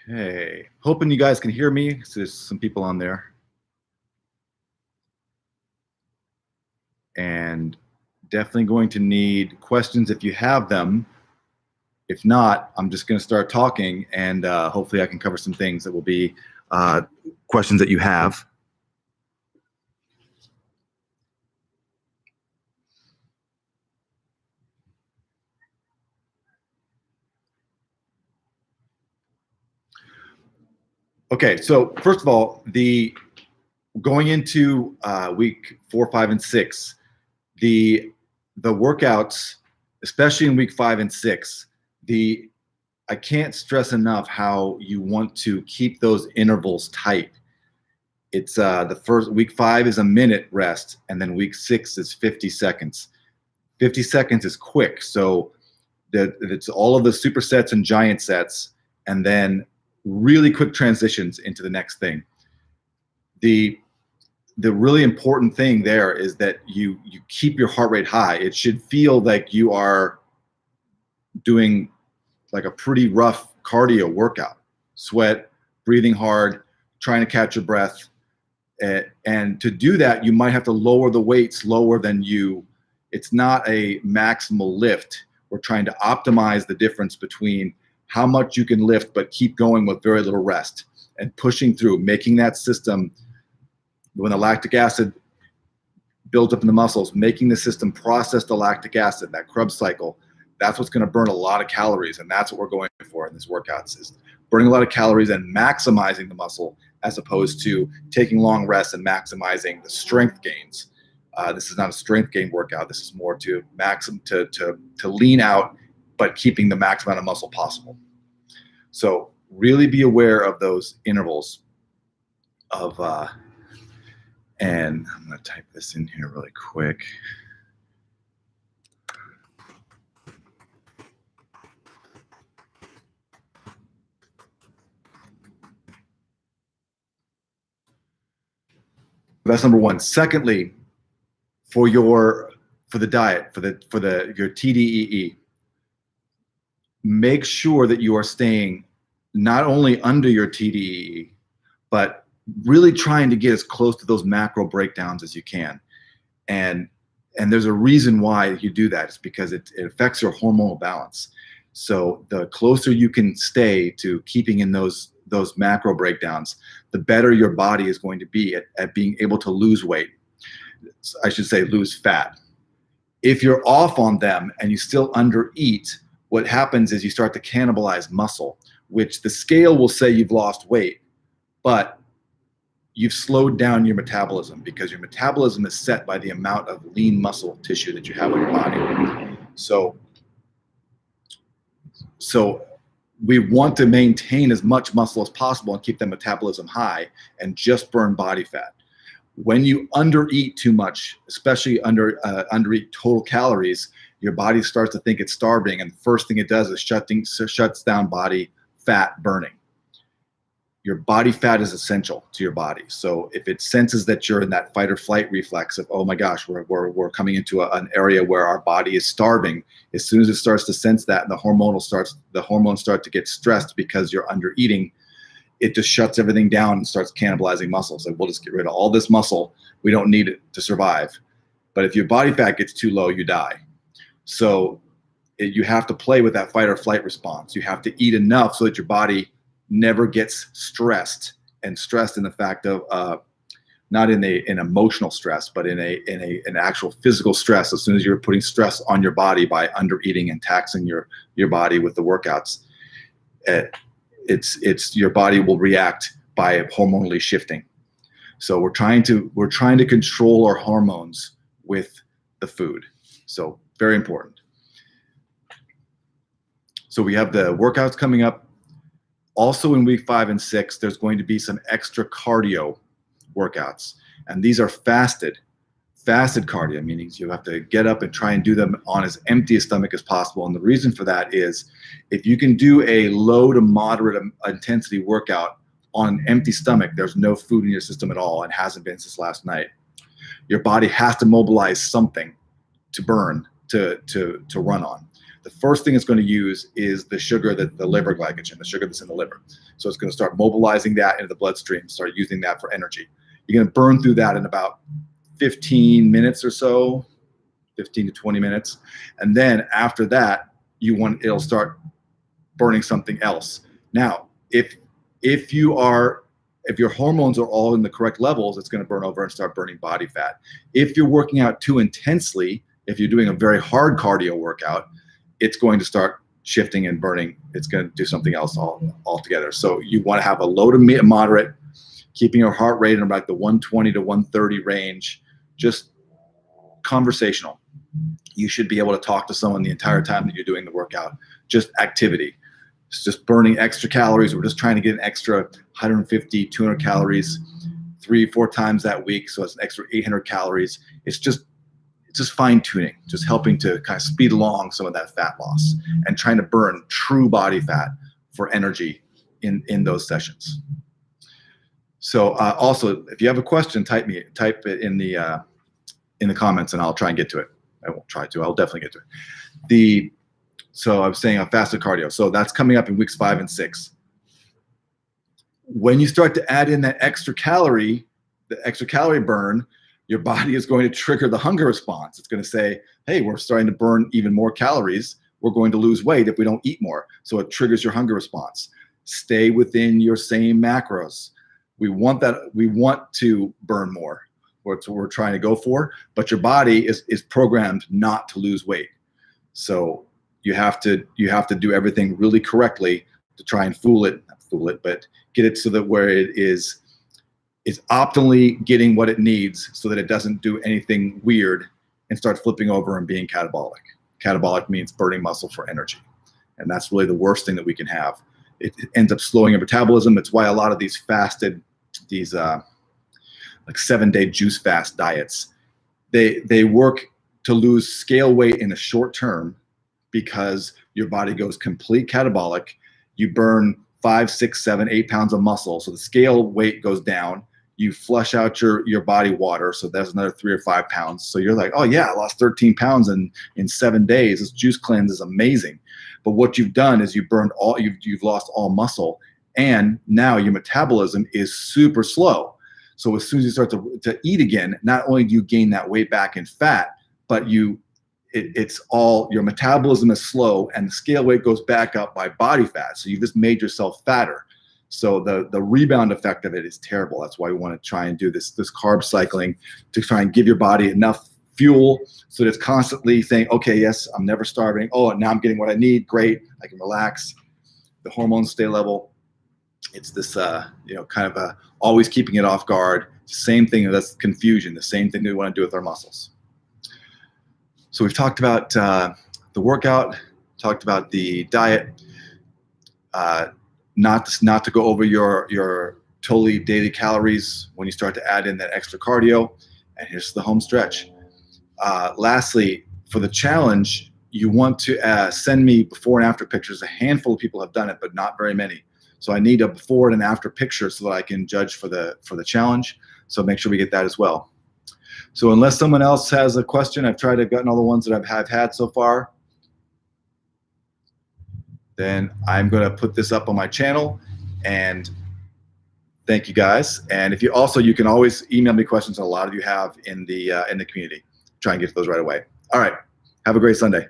Okay, hoping you guys can hear me. So there's some people on there. And definitely going to need questions if you have them. If not, I'm just going to start talking, and hopefully I can cover some things that will be questions that you have. Okay, so first of all, going into week 4, 5, and 6, the workouts, especially in week 5 and 6, I can't stress enough how you want to keep those intervals tight. It's the first week 5 is a minute rest, and then week 6 is 50 seconds. 50 seconds is quick, so it's all of the supersets and giant sets, and then really quick transitions into the next thing. The really important thing there is that you keep your heart rate high. It should feel like you are doing like a pretty rough cardio workout. Sweat, breathing hard, trying to catch your breath. And to do that, you might have to lower the weights lower than it's not a maximal lift. We're trying to optimize the difference between how much you can lift but keep going with very little rest and pushing through, making that system, when the lactic acid builds up in the muscles, making the system process the lactic acid, that Krebs cycle. That's what's going to burn a lot of calories, and that's what we're going for in these workouts, is burning a lot of calories and maximizing the muscle, as opposed to taking long rests and maximizing the strength gains. This is not a strength gain workout. This is more to lean out, but keeping the max amount of muscle possible. So really be aware of those intervals of, and I'm going to type this in here really quick. That's number one. Secondly, for the diet, for your TDEE, make sure that you are staying not only under your TDEE, but really trying to get as close to those macro breakdowns as you can. And there's a reason why you do that. It's because it affects your hormonal balance. So the closer you can stay to keeping in those macro breakdowns, the better your body is going to be at being able to lose weight. I should say lose fat. If you're off on them and you still undereat, what happens is you start to cannibalize muscle, which the scale will say you've lost weight, but you've slowed down your metabolism, because your metabolism is set by the amount of lean muscle tissue that you have in your body. So we want to maintain as much muscle as possible and keep that metabolism high and just burn body fat. When you undereat too much, especially undereat total calories, your body starts to think it's starving, and the first thing it does is shuts down body fat burning. Your body fat is essential to your body. So if it senses that you're in that fight or flight reflex of, oh my gosh, we're coming into an area where our body is starving, as soon as it starts to sense that, and the hormones start to get stressed because you're under eating, it just shuts everything down and starts cannibalizing muscle. So we'll just get rid of all this muscle. We don't need it to survive. But if your body fat gets too low, you die. So you have to play with that fight or flight response. You have to eat enough so that your body never gets stressed in the fact of not in an emotional stress, but in an actual physical stress. As soon as you're putting stress on your body by under eating and taxing your body with the workouts, it's your body will react by hormonally shifting. So we're trying to control our hormones with the food. So very important. So we have the workouts coming up. Also in week 5 and 6, there's going to be some extra cardio workouts. And these are fasted cardio, meaning you have to get up and try and do them on as empty a stomach as possible. And the reason for that is, if you can do a low to moderate intensity workout on an empty stomach, there's no food in your system at all and hasn't been since last night. Your body has to mobilize something to burn, to run on. the first thing it's going to use is the sugar, the liver glycogen, the sugar that's in the liver. So it's going to start mobilizing that into the bloodstream, start using that for energy. You're going to burn through that in about 15 minutes or so, 15 to 20 minutes. And then after that, it'll start burning something else. Now, if your hormones are all in the correct levels, it's going to burn over and start burning body fat. If you're working out too intensely, if you're doing a very hard cardio workout, it's going to start shifting and burning. It's going to do something else altogether. So you want to have a low to moderate, keeping your heart rate in about the 120 to 130 range, just conversational. You should be able to talk to someone the entire time that you're doing the workout. Just activity. It's just burning extra calories. We're just trying to get an extra 150, 200 calories 3-4 times that week. So it's an extra 800 calories. It's just fine tuning, just helping to kind of speed along some of that fat loss and trying to burn true body fat for energy in those sessions. So also, if you have a question, type it in the comments and I'll try and get to it. I won't try to, I'll definitely get to it. So I was saying fasted cardio. So that's coming up in weeks 5 and 6. When you start to add in the extra calorie burn, your body is going to trigger the hunger response. It's going to say, hey, we're starting to burn even more calories. We're going to lose weight if we don't eat more. So it triggers your hunger response. Stay within your same macros. We want to burn more. That's what we're trying to go for. But your body is programmed not to lose weight. So you have to do everything really correctly to try and but get it so that where it is optimally getting what it needs so that it doesn't do anything weird and start flipping over and being catabolic. Catabolic means burning muscle for energy. And that's really the worst thing that we can have. It ends up slowing your metabolism. It's why a lot of these fasted, like 7-day juice fast diets, they work to lose scale weight in the short term because your body goes complete catabolic. You burn 5, 6, 7, 8 pounds of muscle. So the scale weight goes down. You flush out your body water. So that's another 3 or 5 pounds. So you're like, oh yeah, I lost 13 pounds in 7 days. This juice cleanse is amazing. But what you've done is you've lost all muscle. And now your metabolism is super slow. So as soon as you start to eat again, not only do you gain that weight back in fat, but it's all your metabolism is slow and the scale weight goes back up by body fat. So you just made yourself fatter. So the rebound effect of it is terrible. That's why we want to try and do this carb cycling to try and give your body enough fuel so that it's constantly saying, okay, yes, I'm never starving. Oh, now I'm getting what I need. Great. I can relax. The hormones stay level. It's this, kind of always keeping it off guard. Same thing. That's confusion. The same thing that we want to do with our muscles. So we've talked about the workout, talked about the diet, not to go over your totally daily calories when you start to add in that extra cardio. And here's the home stretch. Lastly, for the challenge, you want to send me before and after pictures. A handful of people have done it, but not very many. So I need a before and an after picture so that I can judge for the challenge. So make sure we get that as well. So unless someone else has a question, I've tried to get all the ones that I've had so far. Then I'm going to put this up on my channel, and thank you guys. And if you can always email me questions. A lot of you have in the community. Try and get to those right away. All right. Have a great Sunday.